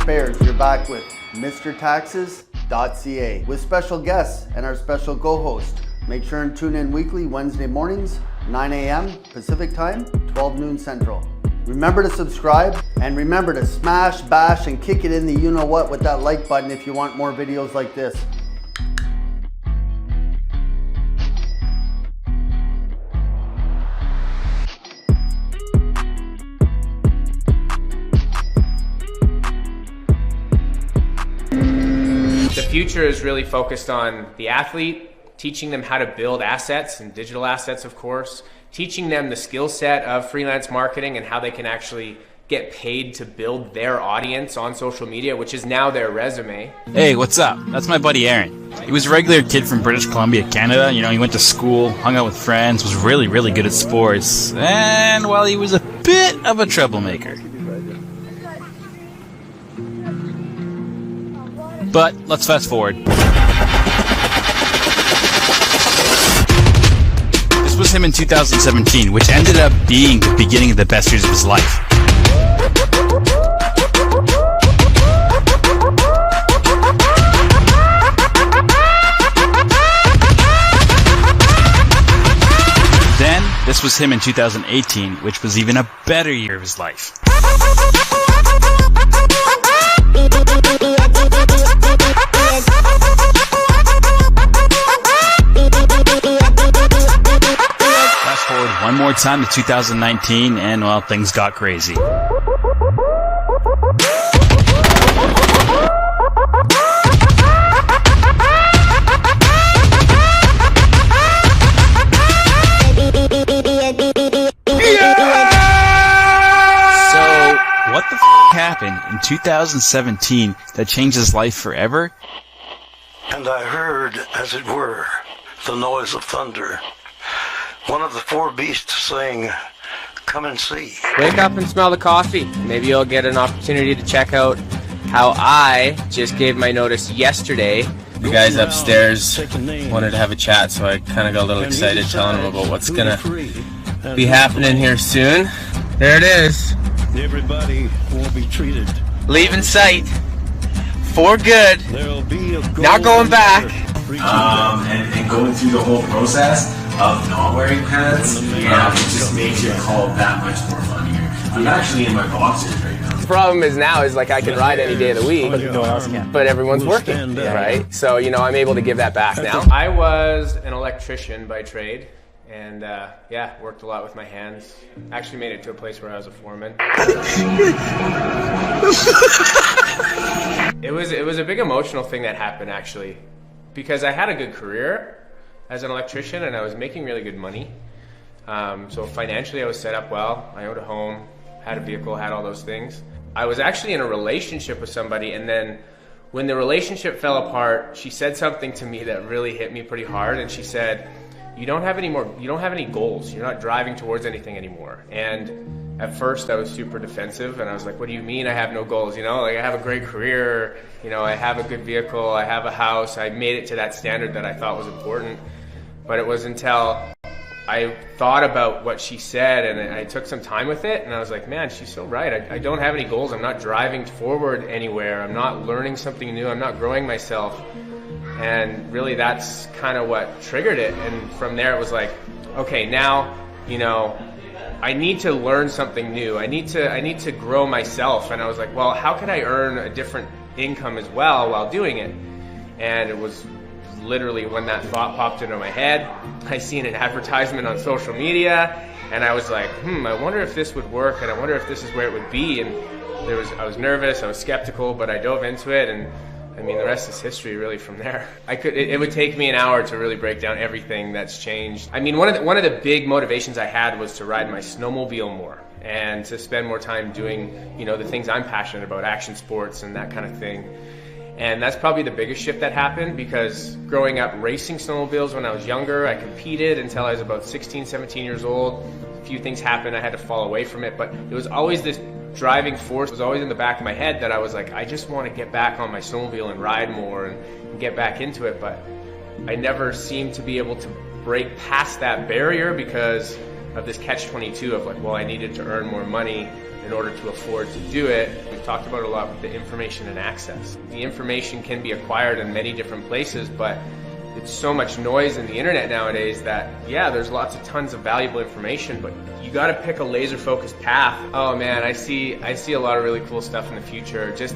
spares, you're back with MrTaxes.ca with special guests and our special co-host. Make sure and tune in weekly Wednesday mornings, 9 a.m. Pacific time, 12 noon Central. Remember to subscribe and remember to smash, bash, and kick it in the you-know-what with that like button if you want more videos like this. The future is really focused on the athlete, teaching them how to build assets and digital assets, of course, teaching them the skill set of freelance marketing and how they can actually get paid to build their audience on social media, which is now their resume. Hey, what's up? That's my buddy Aaron. He was a regular kid from British Columbia, Canada. You know, he went to school, hung out with friends, was really, really good at sports, and while he was a bit of a troublemaker. But let's fast forward. This was him in 2017, which ended up being the beginning of the best years of his life. Then, this was him in 2018, which was even a better year of his life. Fast forward one more time to 2019, and well, things got crazy. What the happened in 2017 that changed his life forever? And I heard, as it were, the noise of thunder. One of the four beasts saying, "Come and see." Wake up and smell the coffee. Maybe you'll get an opportunity to check out how I just gave my notice yesterday. The guys upstairs wanted to have a chat, so I kind of got a little excited telling them about what's going to be happening here soon. There it is. Everybody will be treated. Leaving sight. For good. Not going back. And going through the whole process of not wearing pants, yeah, it just makes your call that much more funnier. I'm actually in my boxers right now. The problem is now is like I can ride any day of the week, no one else can. But everyone's working, right? So, you know, I'm able to give that back now. I was an electrician by trade. And yeah, worked a lot with my hands. Actually made it to a place where I was a foreman. It was a big emotional thing that happened actually, because I had a good career as an electrician and I was making really good money. So financially I was set up well. I owned a home, had a vehicle, had all those things. I was actually in a relationship with somebody, and then when the relationship fell apart, she said something to me that really hit me pretty hard, and she said, you don't have any goals. You're not driving towards anything anymore. And at first I was super defensive and I was like, what do you mean I have no goals? You know, like I have a great career, you know, I have a good vehicle, I have a house, I made it to that standard that I thought was important. But it was until I thought about what she said and I took some time with it and I was like, man, she's so right. I don't have any goals. I'm not driving forward anywhere. I'm not learning something new. I'm not growing myself. And really that's kind of what triggered it. And from there it was like, okay, now, you know, I need to learn something new. I need to grow myself. And I was like, well, how can I earn a different income as well while doing it? And it was literally when that thought popped into my head, I seen an advertisement on social media and I was like, I wonder if this would work and I wonder if this is where it would be. And I was nervous, I was skeptical, but I dove into it and I mean, the rest is history really from there. It would take me an hour to really break down everything that's changed. I mean, one of the big motivations I had was to ride my snowmobile more and to spend more time doing, you know, the things I'm passionate about, action sports and that kind of thing. And that's probably the biggest shift that happened, because growing up racing snowmobiles when I was younger, I competed until I was about 16, 17 years old. A few things happened, I had to fall away from it, but it was always this driving force was always in the back of my head that I was like, I just want to get back on my snowmobile and ride more and get back into it. But I never seemed to be able to break past that barrier because of this catch-22 of like, well, I needed to earn more money in order to afford to do it. We've talked about it a lot with the information and access. The information can be acquired in many different places, but it's so much noise in the internet nowadays that, yeah, there's lots of tons of valuable information, but you got to pick a laser focused path. Oh man, I see a lot of really cool stuff in the future. Just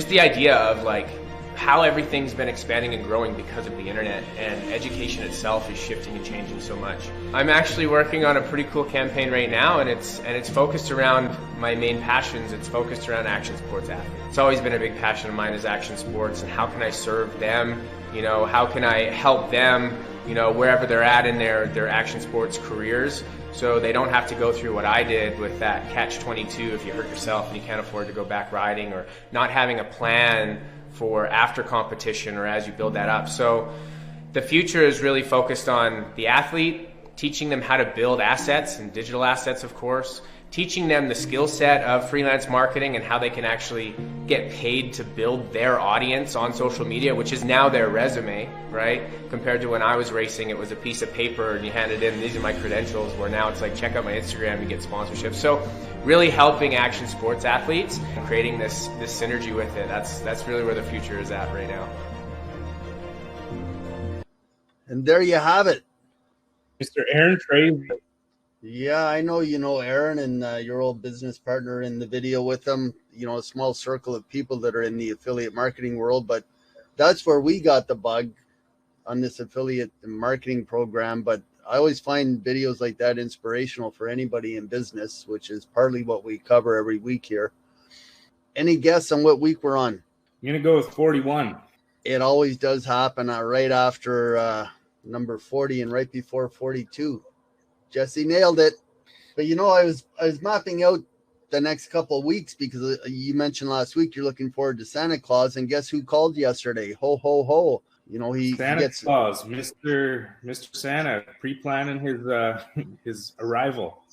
the idea of like how everything's been expanding and growing because of the internet, and education itself is shifting and changing so much. I'm actually working on a pretty cool campaign right now, and it's focused around my main passions. It's focused around action sports athletes. It's always been a big passion of mine is action sports, and how can I serve them? You know, how can I help them, you know, wherever they're at in their action sports careers, so they don't have to go through what I did with that catch-22 if you hurt yourself and you can't afford to go back riding, or not having a plan for after competition or as you build that up. So the future is really focused on the athlete, teaching them how to build assets and digital assets, of course, teaching them the skill set of freelance marketing and how they can actually get paid to build their audience on social media, which is now their resume, right? Compared to when I was racing, it was a piece of paper and you handed in, these are my credentials, where now it's like, check out my Instagram, you get sponsorship. So really helping action sports athletes, creating this synergy with it. That's really where the future is at right now. And there you have it. Mr. Aaron Tracy. Yeah, I know you know Aaron and your old business partner in the video with him, you know, a small circle of people that are in the affiliate marketing world, but that's where we got the bug on this affiliate marketing program. But I always find videos like that inspirational for anybody in business, which is partly what we cover every week here. Any guess on what week we're on? I'm going to go with 41. It always does happen right after number 40 and right before 42. Jesse nailed it. But you know, I was mapping out the next couple of weeks because you mentioned last week you're looking forward to Santa Claus, and guess who called yesterday? Ho ho ho! You know Santa Claus, Mr. Santa, pre-planning his arrival.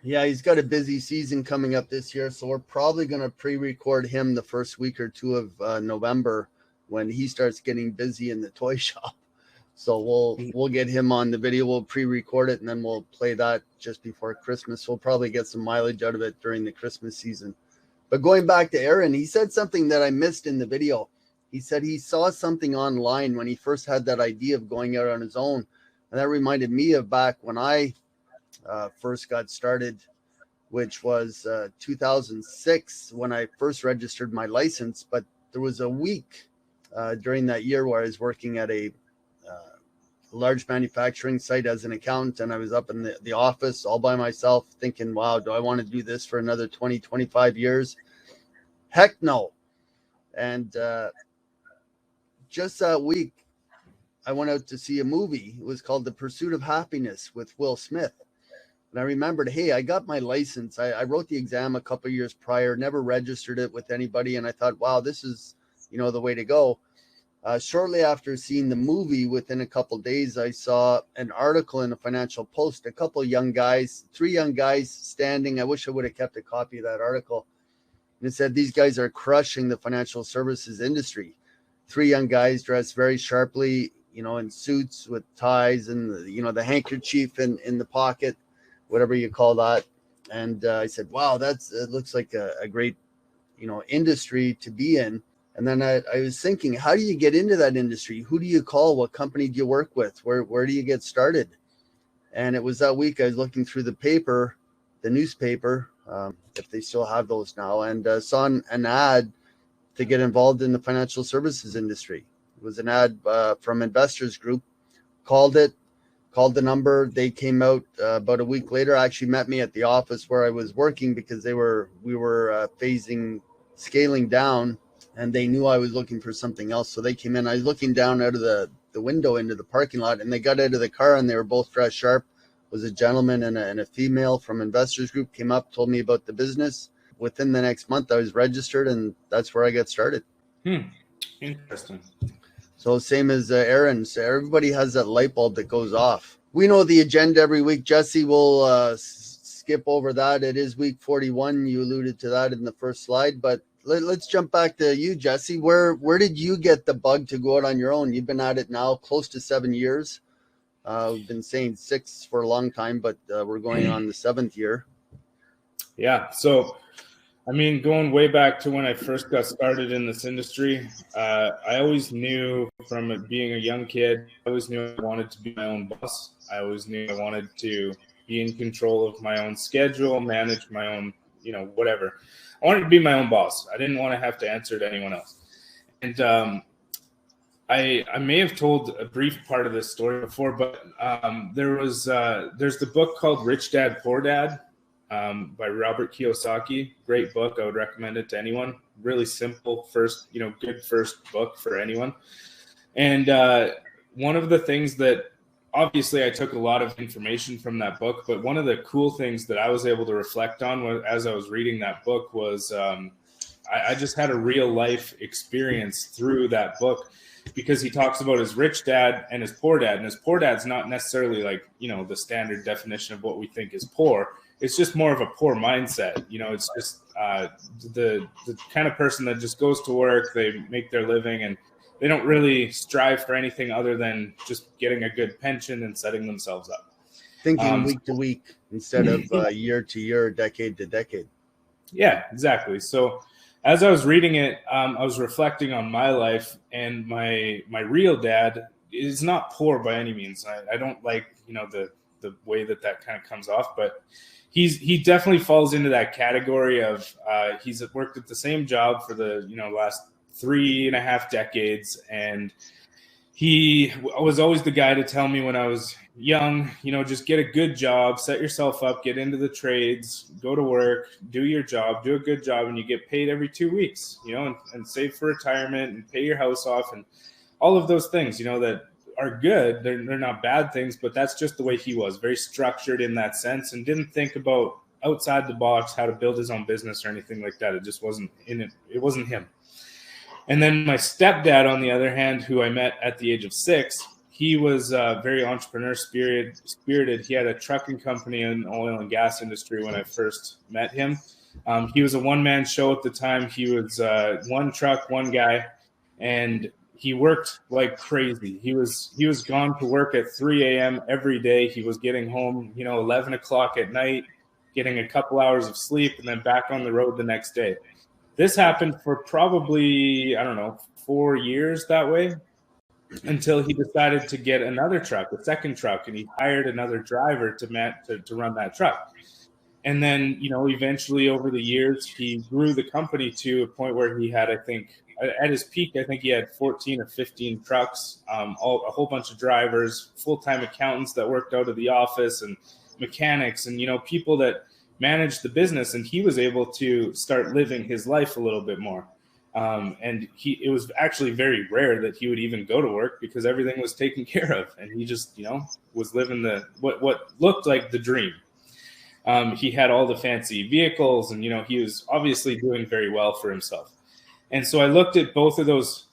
Yeah, he's got a busy season coming up this year, so we're probably going to pre-record him the first week or two of November when he starts getting busy in the toy shop. So we'll get him on the video. We'll pre-record it, and then we'll play that just before Christmas. We'll probably get some mileage out of it during the Christmas season. But going back to Aaron, he said something that I missed in the video. He said he saw something online when he first had that idea of going out on his own. And that reminded me of back when I first got started, which was 2006 when I first registered my license. But there was a week during that year where I was working at a large manufacturing site as an accountant, and I was up in the office all by myself thinking, wow, do I want to do this for another 20, 25 years? Heck no. And just that week, I went out to see a movie. It was called The Pursuit of Happiness with Will Smith. And I remembered, hey, I got my license. I wrote the exam a couple of years prior, never registered it with anybody. And I thought, wow, this is, you know, the way to go. Shortly after seeing the movie, within a couple of days, I saw an article in the Financial Post, a couple of young guys, 3 young guys standing. I wish I would have kept a copy of that article. And it said, these guys are crushing the financial services industry. 3 young guys dressed very sharply, you know, in suits with ties and, you know, the handkerchief in the pocket, whatever you call that. And I said, wow, it looks like a great, you know, industry to be in. And then I was thinking, how do you get into that industry? Who do you call? What company do you work with? Where do you get started? And it was that week I was looking through the newspaper, if they still have those now, and saw an ad to get involved in the financial services industry. It was an ad from Investors Group. Called the number. They came out about a week later. Actually met me at the office where I was working because we were scaling down. And they knew I was looking for something else. So they came in. I was looking down out of the window into the parking lot, and they got out of the car, and they were both dressed sharp. It was a gentleman and a female from Investors Group, came up, told me about the business. Within the next month, I was registered, and that's where I got started. Interesting. So same as Aaron. So everybody has that light bulb that goes off. We know the agenda every week. Jesse will skip over that. It is week 41. You alluded to that in the first slide, but let's jump back to you, Jesse. Where did you get the bug to go out on your own? You've been at it now close to 7 years. We've been saying 6 for a long time, but we're going on the 7th year. Yeah. So, I mean, going way back to when I first got started in this industry, I always knew from it being a young kid, I always knew I wanted to be my own boss. I always knew I wanted to be in control of my own schedule, manage my own, whatever. I wanted to be my own boss. I didn't want to have to answer to anyone else. And I may have told a brief part of this story before, but there's the book called Rich Dad Poor Dad by Robert Kiyosaki. Great book. I would recommend it to anyone. Really simple good first book for anyone. And one of the things that obviously I took a lot of information from that book, but one of the cool things that I was able to reflect on as I was reading that book was I just had a real life experience through that book, because he talks about his rich dad and his poor dad. And his poor dad's not necessarily like, the standard definition of what we think is poor. It's just more of a poor mindset. It's just the kind of person that just goes to work, they make their living, and they don't really strive for anything other than just getting a good pension and setting themselves up. Thinking week to week instead of year to year, decade to decade. Yeah, exactly. So as I was reading it, I was reflecting on my life, and my real dad is not poor by any means. I don't like, the way that kind of comes off, but he definitely falls into that category of he's worked at the same job for the last 3.5 decades, and he was always the guy to tell me when I was young, just get a good job, set yourself up, get into the trades, go to work, do your job, do a good job, and you get paid every 2 weeks, and save for retirement and pay your house off, and all of those things, that are good. They're not bad things, but that's just the way he was, very structured in that sense, and didn't think about outside the box, how to build his own business or anything like that. It just wasn't in it. It wasn't him. And then my stepdad, on the other hand, who I met at the age of 6, he was very entrepreneur spirited. He had a trucking company in the oil and gas industry when I first met him. He was a one-man show at the time. He was one truck, one guy, and he worked like crazy. He was gone to work at 3 a.m. every day. He was getting home, 11 o'clock at night, getting a couple hours of sleep, and then back on the road the next day. This happened for probably, 4 years that way, until he decided to get another truck, a second truck, and he hired another driver to run that truck. And then, eventually over the years, he grew the company to a point where he had, I think, at his peak, I think he had 14 or 15 trucks, a whole bunch of drivers, full-time accountants that worked out of the office, and mechanics, and, people that managed the business. And he was able to start living his life a little bit more. And it was actually very rare that he would even go to work, because everything was taken care of. And he just, was living what looked like the dream. He had all the fancy vehicles, and, he was obviously doing very well for himself. And so I looked at both of those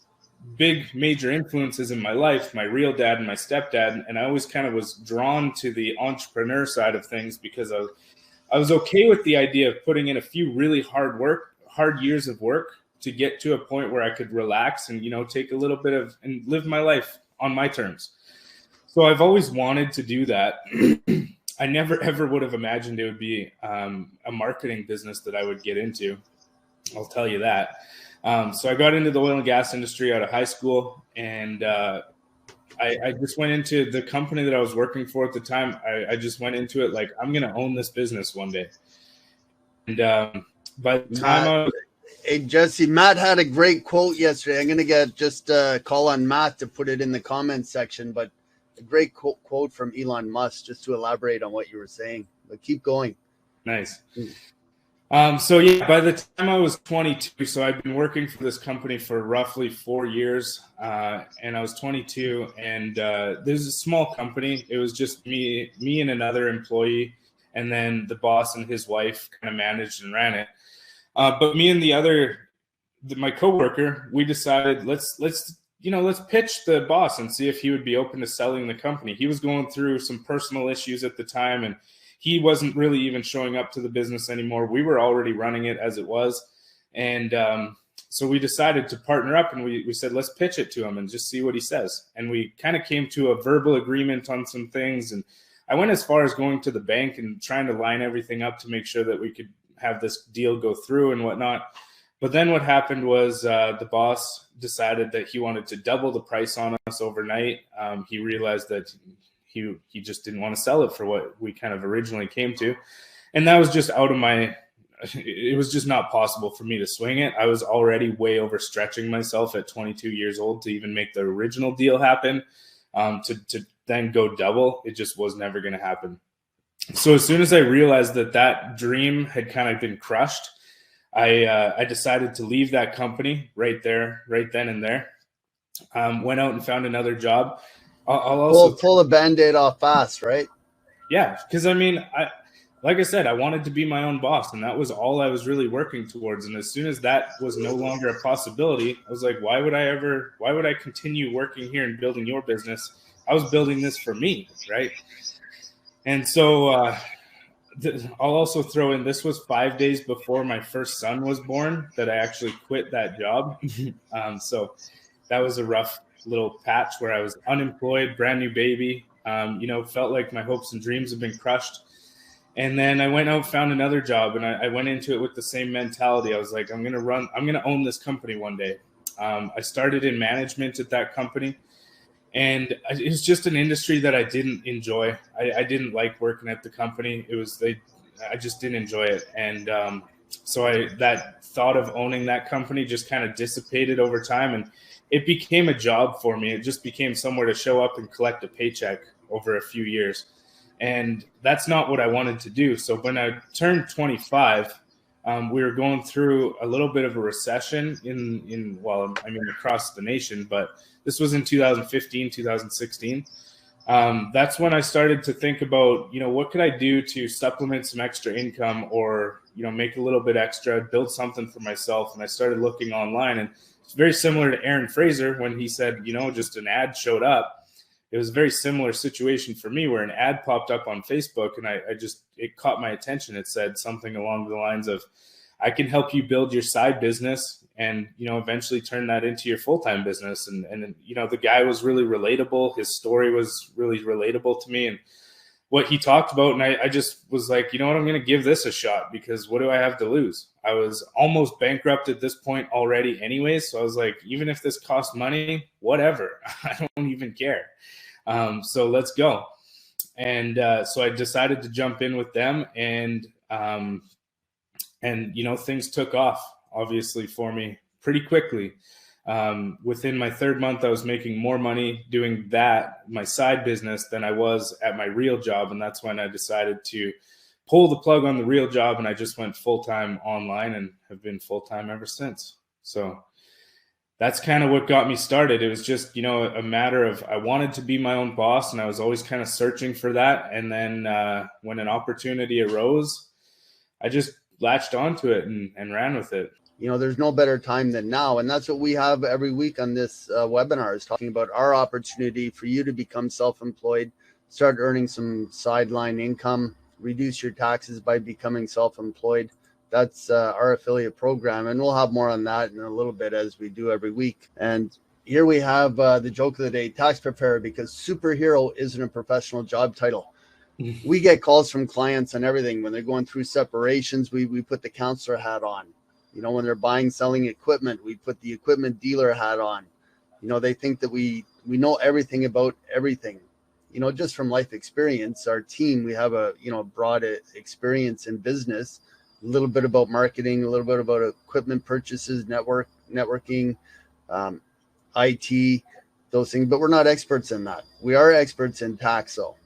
big major influences in my life, my real dad and my stepdad. And I always kind of was drawn to the entrepreneur side of things, because I was okay with the idea of putting in a few really hard years of work to get to a point where I could relax and, take a little bit of and live my life on my terms. So I've always wanted to do that. I never, ever would have imagined it would be a marketing business that I would get into. I'll tell you that. So I got into the oil and gas industry out of high school, and I just went into the company that I was working for at the time. I just went into it like, I'm going to own this business one day. And by the time Hey, Jesse, Matt had a great quote yesterday. I'm going to get just call on Matt to put it in the comments section, but a great quote from Elon Musk, just to elaborate on what you were saying. But keep going. Nice. So yeah, by the time I was 22, so I'd been working for this company for roughly 4 years, and I was 22, and this is a small company. It was just me and another employee, and then the boss and his wife kind of managed and ran it. But me and my coworker, we decided let's pitch the boss and see if he would be open to selling the company. He was going through some personal issues at the time, and he wasn't really even showing up to the business anymore. We were already running it as it was. And so we decided to partner up, and we said, let's pitch it to him and just see what he says. And we kind of came to a verbal agreement on some things. And I went as far as going to the bank and trying to line everything up to make sure that we could have this deal go through and whatnot. But then what happened was the boss decided that he wanted to double the price on us overnight. He realized that he just didn't want to sell it for what we kind of originally came to. And that was just out of my, it was just not possible for me to swing it. I was already way overstretching myself at 22 years old to even make the original deal happen. To then go double, it just was never going to happen. So as soon as I realized that that dream had kind of been crushed, I decided to leave that company right then and there. Went out and found another job. I'll also pull a Band-Aid off fast, right? Yeah, because I mean, like I said, I wanted to be my own boss, and that was all I was really working towards. And as soon as that was no longer a possibility, I was like, why would I continue working here and building your business? I was building this for me, right? And so I'll also throw in, this was 5 days before my first son was born that I actually quit that job. So that was a rough little patch where I was unemployed, brand new baby, felt like my hopes and dreams had been crushed. And then I went out, found another job, and I went into it with the same mentality. I was like, I'm going to own this company one day. I started in management at that company, and it was just an industry that I didn't enjoy. I didn't like working at the company. I just didn't enjoy it. And so that thought of owning that company just kind of dissipated over time, and it became a job for me. It just became somewhere to show up and collect a paycheck over a few years. And that's not what I wanted to do. So when I turned 25, we were going through a little bit of a recession across the nation, but this was in 2015, 2016. That's when I started to think about, what could I do to supplement some extra income or, make a little bit extra, build something for myself. And I started looking online, and it's very similar to Aaron Fraser when he said, just an ad showed up. It was a very similar situation for me where an ad popped up on Facebook, and it caught my attention. It said something along the lines of, I can help you build your side business and, eventually turn that into your full-time business. And the guy was really relatable. His story was really relatable to me and what he talked about. And I just was like, I'm going to give this a shot, because what do I have to lose? I was almost bankrupt at this point already anyways. So I was like, even if this costs money, whatever, I don't even care. So let's go. And so I decided to jump in with them, and things took off, obviously, for me pretty quickly. Within my third month, I was making more money doing that, my side business, than I was at my real job. And that's when I decided to pull the plug on the real job, and I just went full-time online and have been full-time ever since. So that's kind of what got me started. It was just, a matter of, I wanted to be my own boss, and I was always kind of searching for that. And then when an opportunity arose, I just latched onto it and ran with it. There's no better time than now. And that's what we have every week on this webinar, is talking about our opportunity for you to become self-employed, start earning some sideline income, reduce your taxes by becoming self-employed. That's our affiliate program, and we'll have more on that in a little bit, as we do every week. And here we have the joke of the day, tax preparer, because superhero isn't a professional job title. We get calls from clients on everything. When they're going through separations, we put the counselor hat on. When they're buying, selling equipment, we put the equipment dealer hat on. They think that we know everything about everything. Just from life experience, our team, we have a broad experience in business, a little bit about marketing, a little bit about equipment purchases, networking, IT, those things, but we're not experts in that. We are experts in tax, though.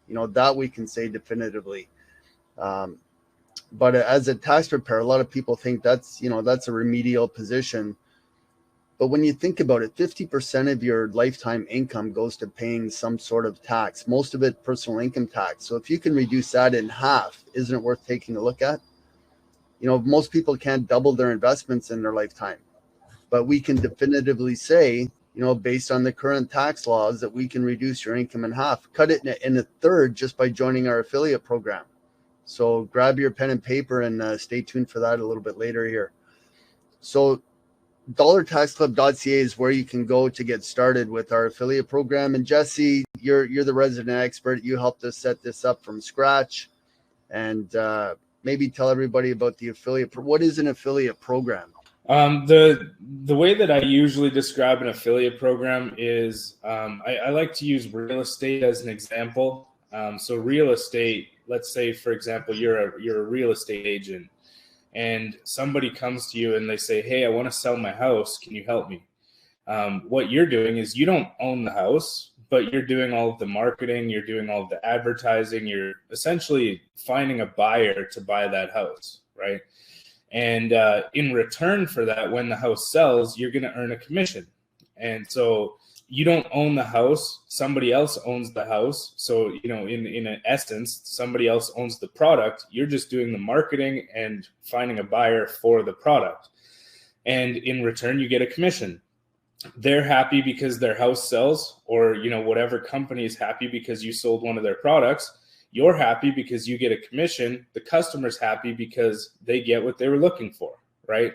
That we can say definitively. But as a tax preparer, a lot of people think that's a remedial position. But when you think about it, 50% of your lifetime income goes to paying some sort of tax, most of it personal income tax. So if you can reduce that in half, isn't it worth taking a look at? Most people can't double their investments in their lifetime, but we can definitively say, based on the current tax laws, that we can reduce your income in half, cut it in a third just by joining our affiliate program. So grab your pen and paper and stay tuned for that a little bit later here. So DollarTaxClub.ca is where you can go to get started with our affiliate program. And Jesse, you're the resident expert. You helped us set this up from scratch. And maybe tell everybody about the affiliate. What is an affiliate program? The way that I usually describe an affiliate program is I like to use real estate as an example. So real estate, let's say, for example, you're a real estate agent and somebody comes to you and they say, hey, I want to sell my house. Can you help me? What you're doing is you don't own the house, but you're doing all of the marketing. You're doing all of the advertising. You're essentially finding a buyer to buy that house, right? And in return for that, when the house sells, you're going to earn a commission. And so you don't own the house. Somebody else owns the house. So, in essence, somebody else owns the product. You're just doing the marketing and finding a buyer for the product. And in return, you get a commission. They're happy because their house sells, or, whatever company is happy because you sold one of their products. You're happy because you get a commission. The customer's happy because they get what they were looking for, right?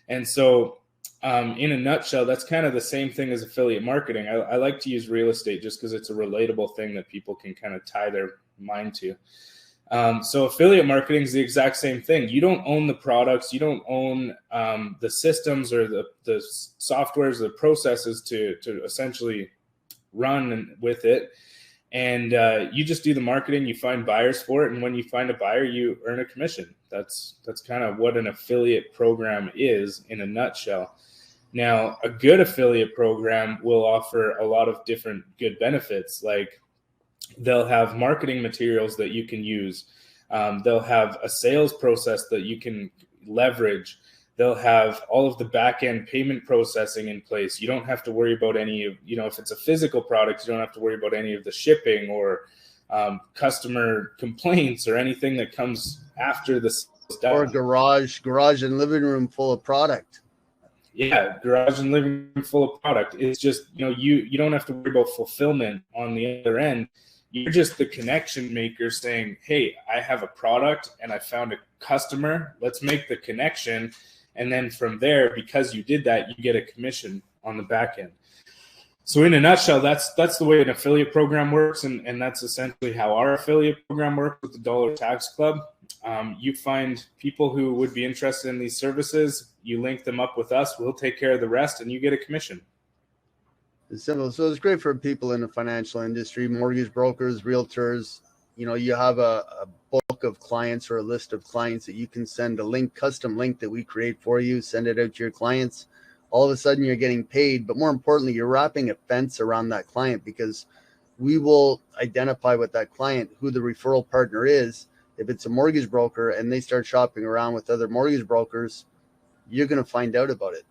And so in a nutshell, that's kind of the same thing as affiliate marketing. I like to use real estate just because it's a relatable thing that people can kind of tie their mind to. So affiliate marketing is the exact same thing. You don't own the products. You don't own the systems or the softwares or the processes to essentially run with it. And you just do the marketing, you find buyers for it. And when you find a buyer, you earn a commission. That's kind of what an affiliate program is in a nutshell. Now, a good affiliate program will offer a lot of different good benefits. Like they'll have marketing materials that you can use. They'll have a sales process that you can leverage. They'll have all of the back-end payment processing in place. You don't have to worry about any of, if it's a physical product, you don't have to worry about any of the shipping or customer complaints or anything that comes after the sales done. Or garage and living room full of product. Yeah, garage and living room full of product. It's just, you don't have to worry about fulfillment on the other end. You're just the connection maker saying, hey, I have a product and I found a customer. Let's make the connection. And then from there, because you did that, you get a commission on the back end. So in a nutshell, that's the way an affiliate program works. And that's essentially how our affiliate program works with the Dollar Tax Club. You find people who would be interested in these services. You link them up with us. We'll take care of the rest and you get a commission. It's simple. So it's great for people in the financial industry, mortgage brokers, realtors. You have a book of clients or a list of clients that you can send a link, custom link that we create for you, send it out to your clients. All of a sudden you're getting paid, but more importantly, you're wrapping a fence around that client because we will identify with that client who the referral partner is. If it's a mortgage broker and they start shopping around with other mortgage brokers, you're going to find out about it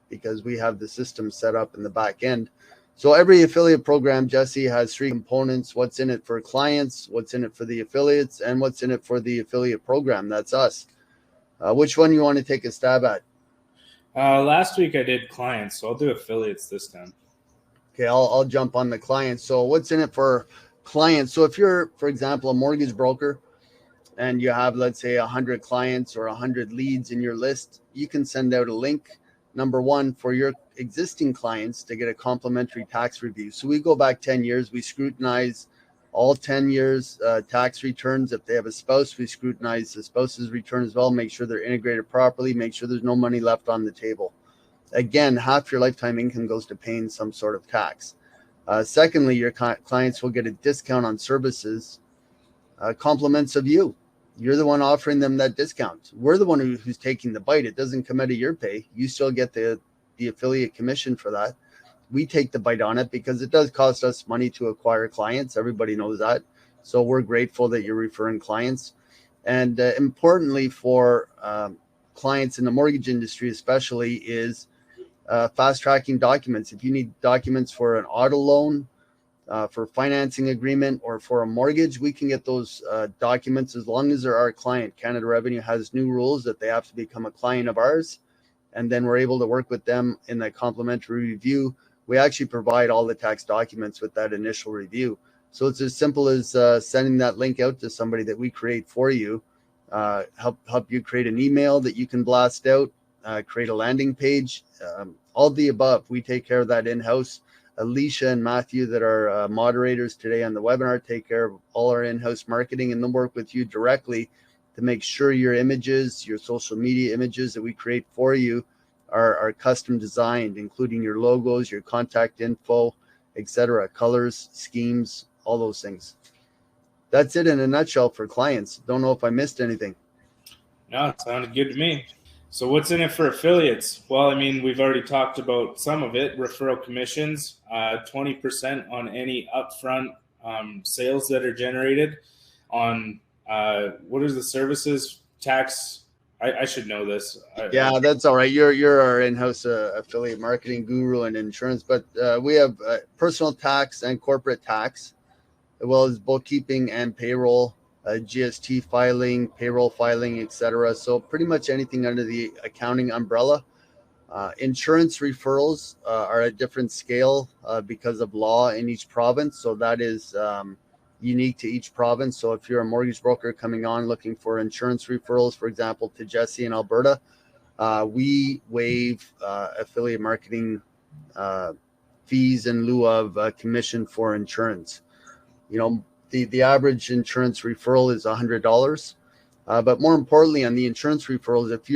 because we have the system set up in the back end. So every affiliate program, Jesse, has three components: what's in it for clients, what's in it for the affiliates, and what's in it for the affiliate program. That's us. Which one you want to take a stab at? Last week I did clients, so I'll do affiliates this time. Okay, I'll jump on the clients. So what's in it for clients? So if you're, for example, a mortgage broker and you have, let's say, 100 clients or 100 leads in your list, you can send out a link, number one, for your existing clients to get a complimentary tax review. So we go back 10 years. We scrutinize all 10 years tax returns. If they have a spouse, we scrutinize the spouse's return as well, make sure they're integrated properly, make sure there's no money left on the table. Again, half your lifetime income goes to paying some sort of tax. Secondly, your clients will get a discount on services, compliments of you. You're the one offering them that discount. We're the one who's taking the bite. It doesn't come out of your pay. You still get the affiliate commission for that. We take the bite on it because it does cost us money to acquire clients. Everybody knows that. So we're grateful that you're referring clients. And importantly for clients in the mortgage industry especially is fast tracking documents. If you need documents for an auto loan, for financing agreement, or for a mortgage, we can get those documents as long as they're our client. Canada Revenue has new rules that they have to become a client of ours. And then we're able to work with them in that complimentary review. We actually provide all the tax documents with that initial review. So it's as simple as sending that link out to somebody that we create for you, help you create an email that you can blast out, create a landing page, all the above. We take care of that in-house. Alicia and Matthew, that are moderators today on the webinar, take care of all our in-house marketing, and they'll work with you directly to make sure your images, your social media images that we create for you are custom designed, including your logos, your contact info, etc., colors, schemes, all those things. That's it in a nutshell for clients. Don't know if I missed anything. No, it sounded good to me. So what's in it for affiliates? Well, I mean, we've already talked about some of it. Referral commissions, 20% on any upfront sales that are generated on what is the services tax? I should know this. Yeah, that's all right. You're our in-house affiliate marketing guru and insurance, but we have personal tax and corporate tax, as well as bookkeeping and payroll, GST filing, payroll filing, etc. So pretty much anything under the accounting umbrella. Insurance referrals are a different scale because of law in each province. So that is unique to each province. So if you're a mortgage broker coming on looking for insurance referrals, for example, to Jesse in Alberta, we waive affiliate marketing fees in lieu of commission for insurance. You know, the average insurance referral is $100. But more importantly, on the insurance referrals, if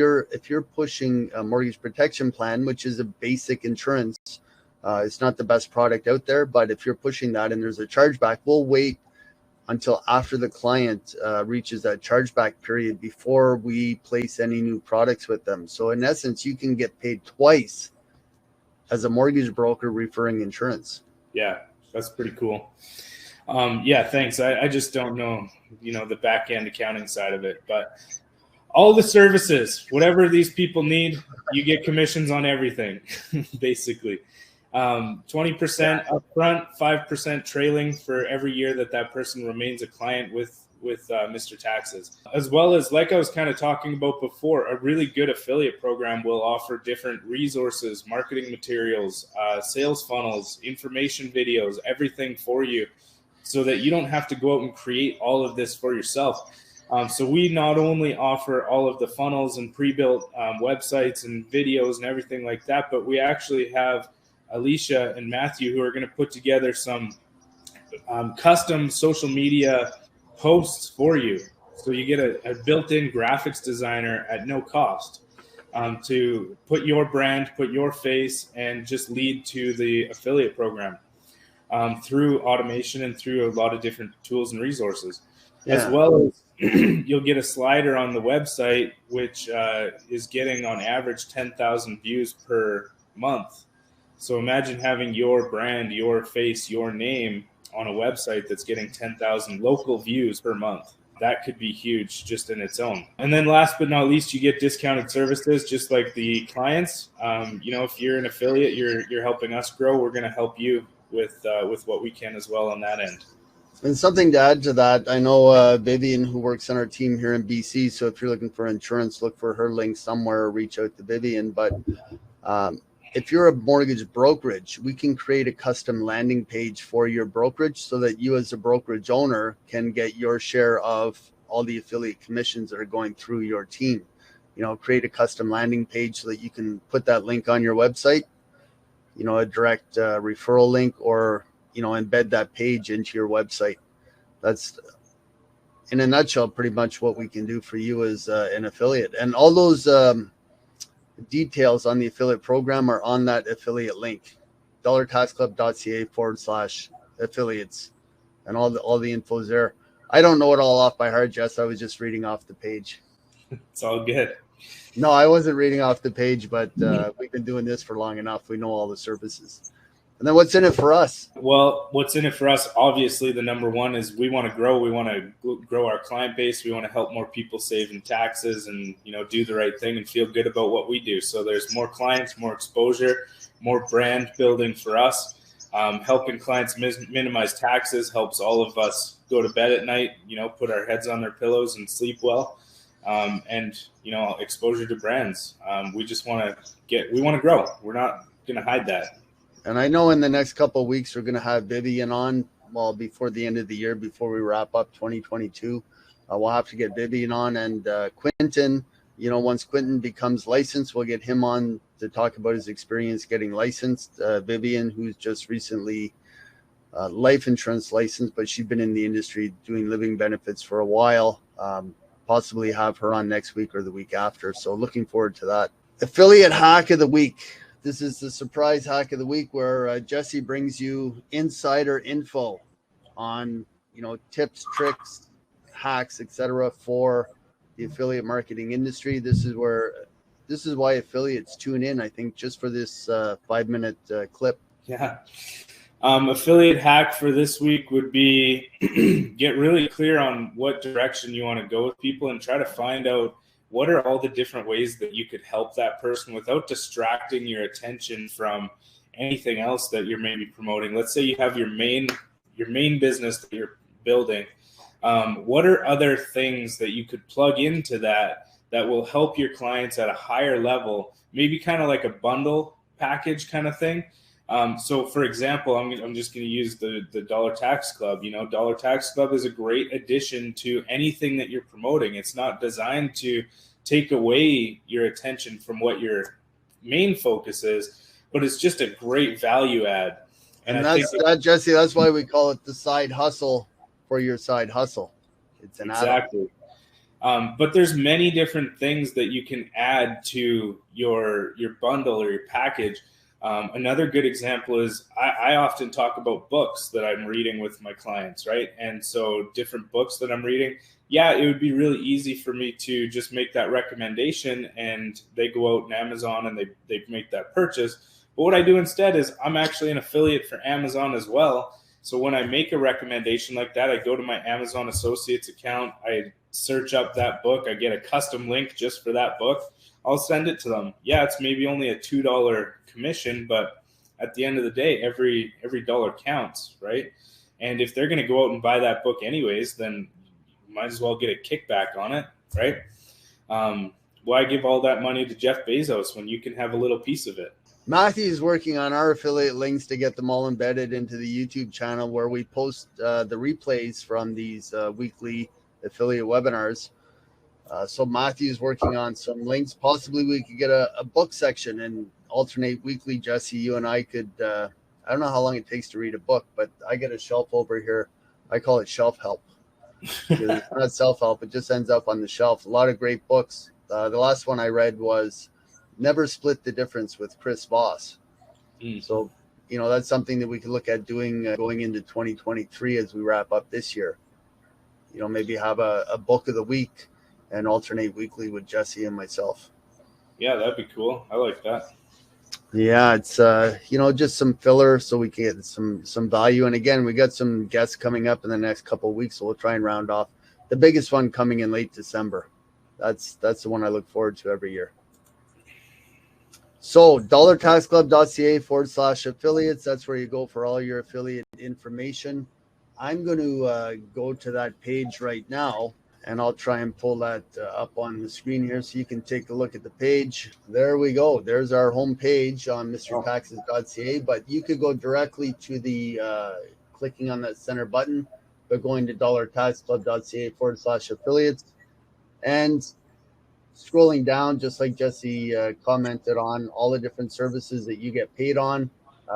you're pushing a mortgage protection plan, which is a basic insurance, it's not the best product out there. But if you're pushing that and there's a chargeback, we'll wait until after the client reaches that chargeback period before we place any new products with them. So in essence, you can get paid twice as a mortgage broker referring insurance. Yeah, that's pretty cool. Yeah, thanks. I just don't know, the back end accounting side of it, but all the services, whatever these people need, you get commissions on everything, basically. 20% upfront, 5% trailing for every year that person remains a client with Mr. Taxes. As well as, like I was kind of talking about before, a really good affiliate program will offer different resources, marketing materials, sales funnels, information videos, everything for you, so that you don't have to go out and create all of this for yourself. So we not only offer all of the funnels and pre-built websites and videos and everything like that, but we actually have Alicia and Matthew who are going to put together some custom social media posts for you. So you get a built-in graphics designer at no cost to put your brand, put your face, and just lead to the affiliate program through automation and through a lot of different tools and resources. Yeah. As well as you'll get a slider on the website, which is getting on average 10,000 views per month. So imagine having your brand, your face, your name on a website that's getting 10,000 local views per month. That could be huge just in its own. And then last but not least, you get discounted services just like the clients. If you're an affiliate, you're helping us grow. We're going to help you with what we can as well on that end. And something to add to that, I know Vivian, who works on our team here in BC. So if you're looking for insurance, look for her link somewhere, or reach out to Vivian. But if you're a mortgage brokerage, we can create a custom landing page for your brokerage so that you as a brokerage owner can get your share of all the affiliate commissions that are going through your team. Create a custom landing page so that you can put that link on your website, a direct referral link, or, embed that page into your website. That's, in a nutshell, pretty much what we can do for you as an affiliate. And all those details on the affiliate program are on that affiliate link, dollartaxclub.ca/affiliates, and all the info is there. I don't know it all off by heart, Jess. I was just reading off the page. It's all good. No, I wasn't reading off the page, but we've been doing this for long enough. We know all the services. And then what's in it for us? Well, what's in it for us, obviously, the number one is we want to grow. We want to grow our client base. We want to help more people save in taxes and, do the right thing and feel good about what we do. So there's more clients, more exposure, more brand building for us. Helping clients minimize taxes helps all of us go to bed at night, put our heads on their pillows and sleep well. And exposure to brands. We just want to grow. We're not going to hide that. And I know in the next couple of weeks, we're going to have Vivian on, before the end of the year, before we wrap up 2022, we'll have to get Vivian on, and Quentin, once Quentin becomes licensed, we'll get him on to talk about his experience getting licensed. Vivian, who's just recently life insurance licensed, but she's been in the industry doing living benefits for a while. possibly have her on next week or the week after. So looking forward to that. Affiliate hack of the week. This is the surprise hack of the week where Jesse brings you insider info on, tips, tricks, hacks, etc. for the affiliate marketing industry. This is why affiliates tune in, I think, just for this 5-minute clip. Yeah. Affiliate hack for this week would be get really clear on what direction you want to go with people and try to find out what are all the different ways that you could help that person without distracting your attention from anything else that you're maybe promoting. Let's say you have your main business that you're building. What are other things that you could plug into that will help your clients at a higher level, maybe kind of like a bundle package kind of thing? So for example, I'm just going to use the Dollar Tax Club. Dollar Tax Club is a great addition to anything that you're promoting. It's not designed to take away your attention from what your main focus is, but it's just a great value add. And Jesse, that's why we call it the side hustle for your side hustle. It's an exactly. But there's many different things that you can add to your bundle or your package. Another good example is I often talk about books that I'm reading with my clients, right? And so different books that I'm reading, it would be really easy for me to just make that recommendation and they go out on Amazon and they make that purchase. But what I do instead is I'm actually an affiliate for Amazon as well. So when I make a recommendation like that, I go to my Amazon Associates account, I search up that book, I get a custom link just for that book. I'll send it to them. Yeah, it's maybe only a $2 commission, but at the end of the day, every dollar counts, right? And if they're going to go out and buy that book anyways, then you might as well get a kickback on it, right? Why give all that money to Jeff Bezos when you can have a little piece of it? Matthew is working on our affiliate links to get them all embedded into the YouTube channel where we post the replays from these weekly affiliate webinars. So Matthew's working on some links. Possibly we could get a book section and alternate weekly. Jesse, you and I could, I don't know how long it takes to read a book, but I get a shelf over here. I call it shelf help. It's not self-help. It just ends up on the shelf. A lot of great books. The last one I read was Never Split the Difference with Chris Voss. So, that's something that we could look at doing going into 2023 as we wrap up this year. Maybe have a book of the week and alternate weekly with Jesse and myself. Yeah, that'd be cool. I like that. Yeah, it's just some filler so we can get some value. And again, we got some guests coming up in the next couple of weeks, so we'll try and round off. The biggest one coming in late December. That's the one I look forward to every year. So dollartaxclub.ca/affiliates. That's where you go for all your affiliate information. I'm going to go to that page right now, and I'll try and pull that up on the screen here so you can take a look at the page. There we go. There's our home page on mrtaxes.ca, but you could go directly to the clicking on that center button, but going to dollartaxclub.ca/affiliates and scrolling down, just like Jesse commented on, all the different services that you get paid on.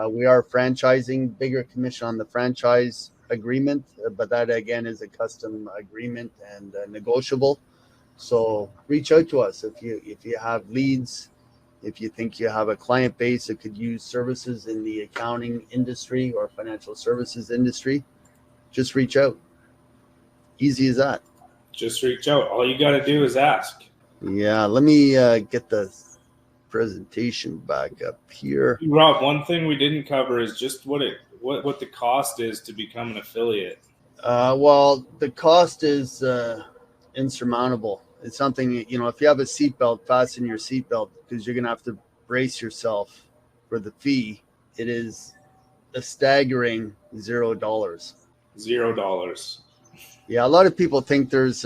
We are franchising, bigger commission on the franchise agreement, but that again is a custom agreement and negotiable. So reach out to us if you have leads, if you think you have a client base that could use services in the accounting industry or financial services industry. Just reach out. Easy as that. Just reach out. All you got to do is ask. Yeah, let me get the presentation back up here. Rob, one thing we didn't cover is just what the cost is to become an affiliate. Well, the cost is insurmountable. It's something, if you have a seatbelt, fasten your seatbelt because you're going to have to brace yourself for the fee. It is a staggering $0. $0. Yeah, a lot of people think there's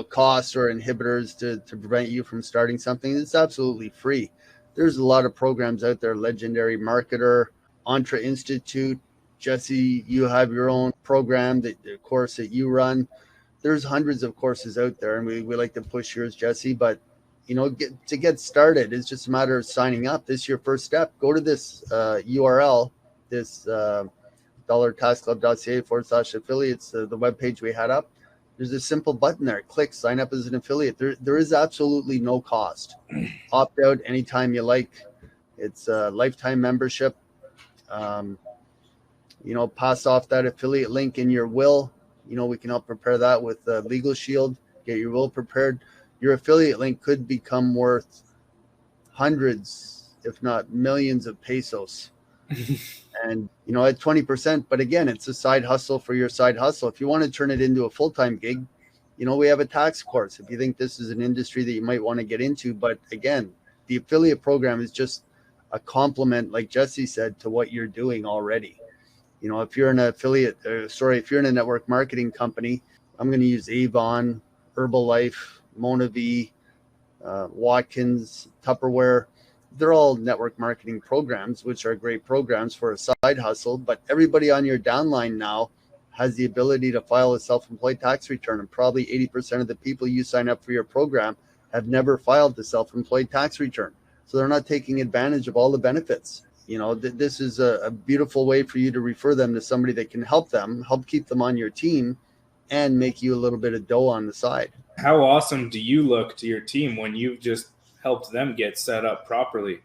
costs or inhibitors to prevent you from starting something. It's absolutely free. There's a lot of programs out there, Legendary Marketer, Entre Institute. Jesse, you have your own program, the course that you run. There's hundreds of courses out there, and we like to push yours, Jesse. But, to get started, it's just a matter of signing up. This is your first step. Go to this URL, this dollartaxclub.ca/affiliates, the webpage we had up. There's a simple button there. Click, sign up as an affiliate. There is absolutely no cost. Opt out anytime you like. It's a lifetime membership. Pass off that affiliate link in your will. We can help prepare that with Legal Shield. Get your will prepared. Your affiliate link could become worth hundreds, if not millions of pesos. And, at 20%, but again, it's a side hustle for your side hustle. If you want to turn it into a full-time gig, we have a tax course. If you think this is an industry that you might want to get into, but again, the affiliate program is just a complement, like Jesse said, to what you're doing already. If you're an affiliate, if you're in a network marketing company, I'm going to use Avon, Herbalife, Monavi, Watkins, Tupperware. They're all network marketing programs, which are great programs for a side hustle. But everybody on your downline now has the ability to file a self-employed tax return. And probably 80% of the people you sign up for your program have never filed the self-employed tax return. So they're not taking advantage of all the benefits. This is a beautiful way for you to refer them to somebody that can help keep them on your team, and make you a little bit of dough on the side. How awesome do you look to your team when you've just helped them get set up properly?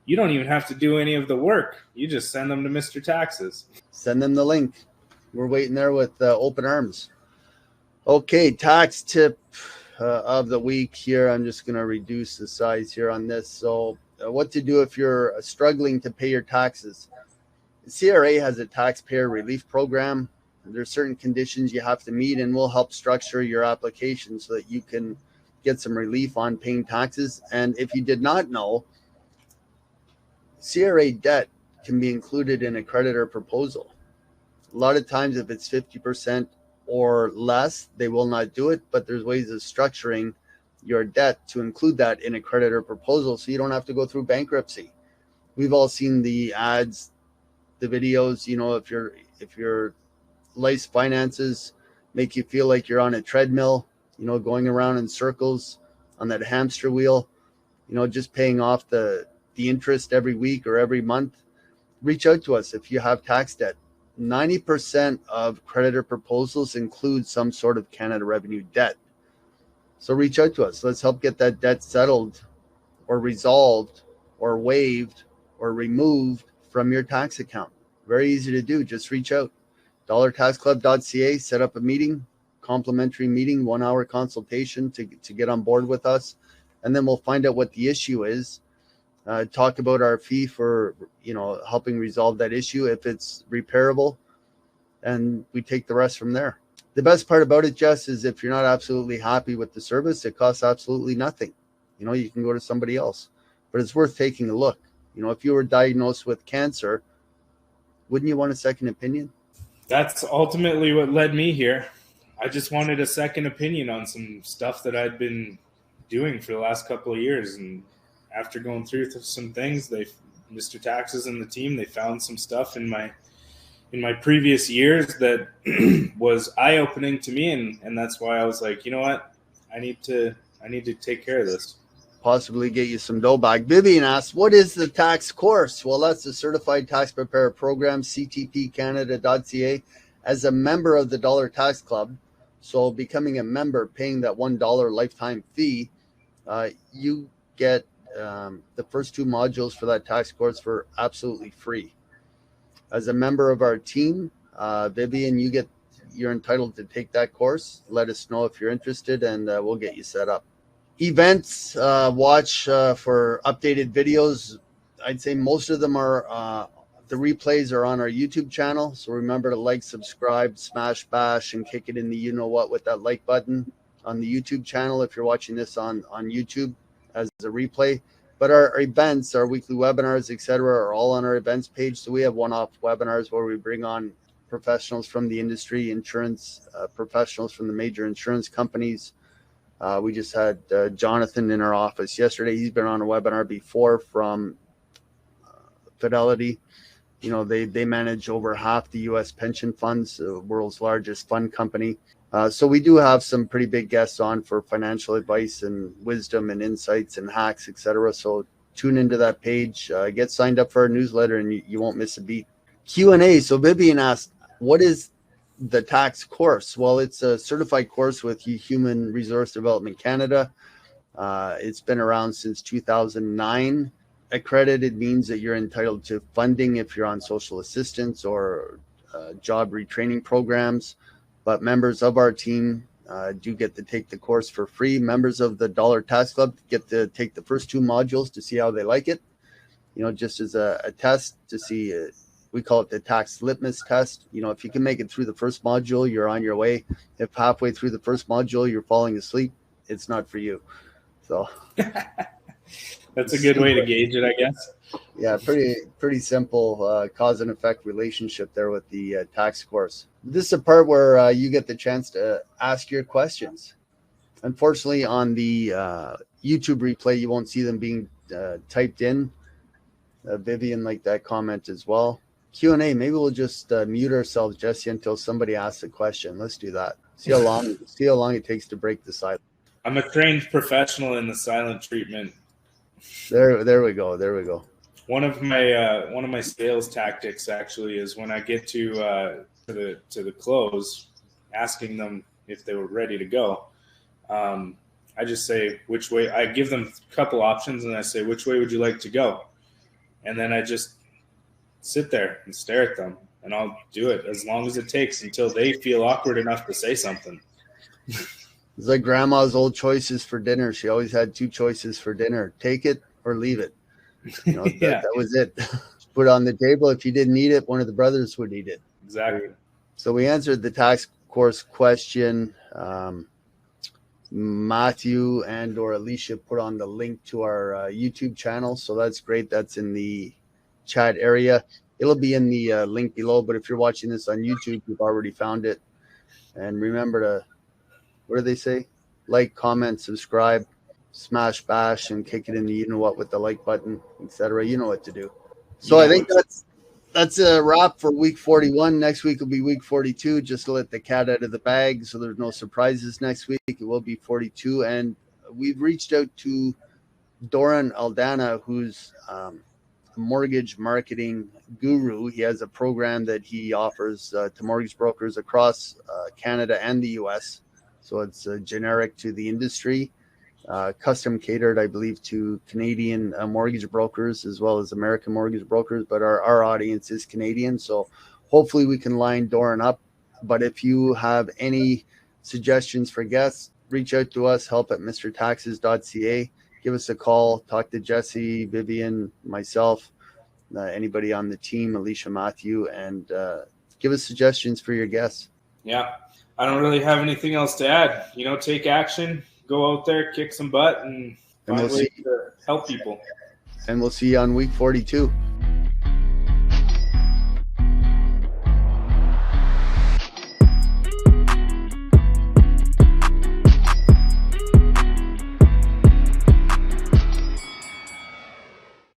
You don't even have to do any of the work. You just send them to Mr. Taxes. Send them the link. We're waiting there with open arms. Okay, tax tip of the week here. I'm just going to reduce the size here on this. So what to do if you're struggling to pay your taxes. The CRA has a taxpayer relief program. There's certain conditions you have to meet, and we'll help structure your application so that you can get some relief on paying taxes. And if you did not know, CRA debt can be included in a creditor proposal. A lot of times, if it's 50% or less, they will not do it, but there's ways of structuring your debt to include that in a creditor proposal so you don't have to go through bankruptcy. We've all seen the ads, the videos, if your life's finances make you feel like you're on a treadmill, going around in circles on that hamster wheel, just paying off the interest every week or every month. Reach out to us if you have tax debt. 90% of creditor proposals include some sort of Canada Revenue debt. So reach out to us. Let's help get that debt settled or resolved or waived or removed from your tax account. Very easy to do. Just reach out. DOLLARTAXCLUB.ca, set up a meeting, complimentary meeting, 1-hour consultation to get on board with us. And then we'll find out what the issue is. Talk about our fee for, helping resolve that issue if it's repairable. And we take the rest from there. The best part about it, Jess, is if you're not absolutely happy with the service, it costs absolutely nothing. You can go to somebody else, but it's worth taking a look. If you were diagnosed with cancer, wouldn't you want a second opinion? That's ultimately what led me here. I just wanted a second opinion on some stuff that I'd been doing for the last couple of years. And after going through some things, Mr. Taxes and the team, they found some stuff in my previous years that was eye-opening to me, and that's why I was like, you know what, I need to take care of this. Possibly get you some dough back. Vivian asks, what is the tax course? Well, that's the Certified Tax Preparer Program, ctpcanada.ca, as a member of the Dollar Tax Club. So becoming a member, paying that $1 lifetime fee, you get the first 2 modules for that tax course for absolutely free. As a member of our team, Vivian, you're entitled to take that course. Let us know if you're interested, and we'll get you set up. Events, watch for updated videos. I'd say most of them are, the replays are on our YouTube channel. So remember to like, subscribe, smash, bash, and kick it in the you-know-what with that like button on the YouTube channel if you're watching this on YouTube as a replay. But our events, our weekly webinars, etc., are all on our events page. So we have one-off webinars where we bring on professionals from the industry, insurance professionals from the major insurance companies. We just had Jonathan in our office yesterday. He's been on a webinar before from Fidelity. They manage over half the U.S. pension funds, the world's largest fund company. So we do have some pretty big guests on for financial advice and wisdom and insights and hacks, etc. So tune into that page, get signed up for our newsletter, and you won't miss a beat. Q&A. So Vivian asked, what is the tax course? Well, it's a certified course with Human Resource Development Canada. It's been around since 2009. Accredited means that you're entitled to funding if you're on social assistance or job retraining programs. But members of our team do get to take the course for free. Members of the Dollar Tax Club get to take the first 2 modules to see how they like it. Just as a test to see. We call it the tax litmus test. If you can make it through the first module, you're on your way. If halfway through the first module you're falling asleep, it's not for you. So that's a good way to gauge it, I guess. Yeah, pretty simple cause and effect relationship there with the tax course. This is a part where you get the chance to ask your questions. Unfortunately, on the YouTube replay, you won't see them being typed in. Vivian liked that comment as well. Q&A, maybe we'll just mute ourselves, Jesse, until somebody asks a question. Let's do that. See how long it takes to break the silence. I'm a trained professional in the silent treatment. There we go. One of my sales tactics actually is when I get to the close, asking them if they were ready to go. I just say which way. I give them a couple options and I say, which way would you like to go? And then I just sit there and stare at them, and I'll do it as long as it takes until they feel awkward enough to say something. It's like grandma's old choices for dinner. She always had 2 choices for dinner: take it or leave it. Yeah. That was it. Put it on the table. If you didn't eat it, one of the brothers would eat it. Exactly. So we answered the tax course question. Matthew and or Alicia put on the link to our YouTube channel. So that's great. That's in the chat area. It'll be in the link below, but if you're watching this on YouTube, you've already found it. And remember to, what do they say? Like, comment, subscribe, smash, bash, and kick it in the you-know-what with the like button, etc. You know what to do. So I think that's a wrap for week 41. Next week will be week 42, just to let the cat out of the bag so there's no surprises next week. It will be 42. And we've reached out to Doran Aldana, who's a mortgage marketing guru. He has a program that he offers to mortgage brokers across Canada and the US. So it's generic to the industry, custom catered, I believe, to Canadian mortgage brokers as well as American mortgage brokers. But our audience is Canadian. So hopefully we can line Doran up. But if you have any suggestions for guests, reach out to us, help@mrtaxes.ca. Give us a call, talk to Jesse, Vivian, myself, anybody on the team, Alicia, Matthew, and give us suggestions for your guests. Yeah, I don't really have anything else to add. Take action, go out there, kick some butt, and find ways to help people. And we'll see you on week 42.